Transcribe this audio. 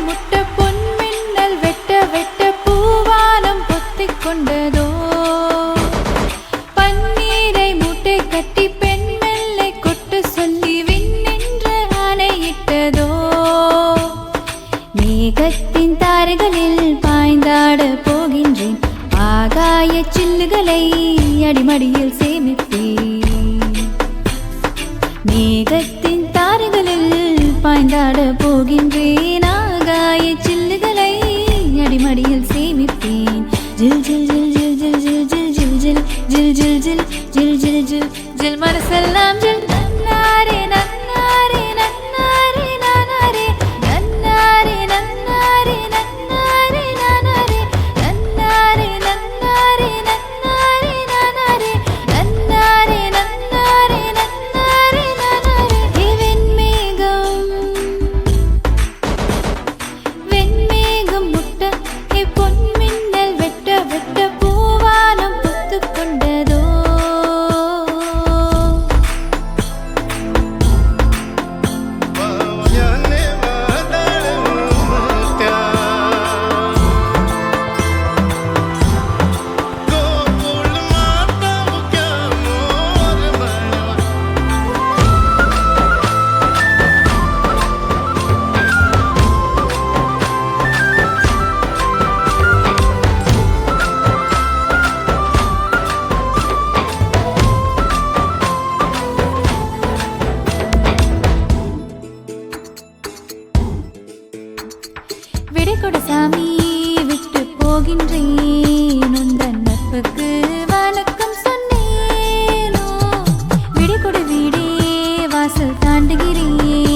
முட்ட பொன் மின்னல் வெட்ட வெட்ட பூவானம் பொத்திக் கொண்டதோ பன்னீரை மூட்டை கட்டி பெண் மெல்லை கொட்டு சொல்லி விண்ணென்று ஆணையிட்டதோ மேகத்தின் தாரைகளில் பாய்ந்தாட போகின்றேன் ஆகாய சில்லுகளை அடிமடியில் சேமிப்பேன் மேகத்தின் தாரைகளில் பாய்ந்தாட போகின்றேன் ஆகாய சில்லுகளை அடிமடியில் சேமிப்பேன் ஜில் ஜில் ஜில் ஜில் ஜில் ஜில் ஜில் ஜில் ஜில் ஜில் ஜில் ஜில் ஜில் ஜில் ஜில் மனசெல்லாம் ஜில் நன்னாரே நன்னாரே நன்னாரே நானாரே நன்னாரே நன்னாரே நன்னாரே நானாரே நன்னாரே நன்னாரே நன்னாரே நானாரே நன்னாரே நன்னாரே நன்னாரே நானாரே வெண்மேகம் முட்ட பொன் மின்னல் வெட்ட வெட்ட பூவானம் பொத்துக் கொண்டதோ விடை கொடு சாமி விட்டு போகின்றேன் உந்தன் நட்புக்கு வணக்கம் சொன்னேனோ விடை கொடு வீடே வாசல் தாண்டுகிறேன்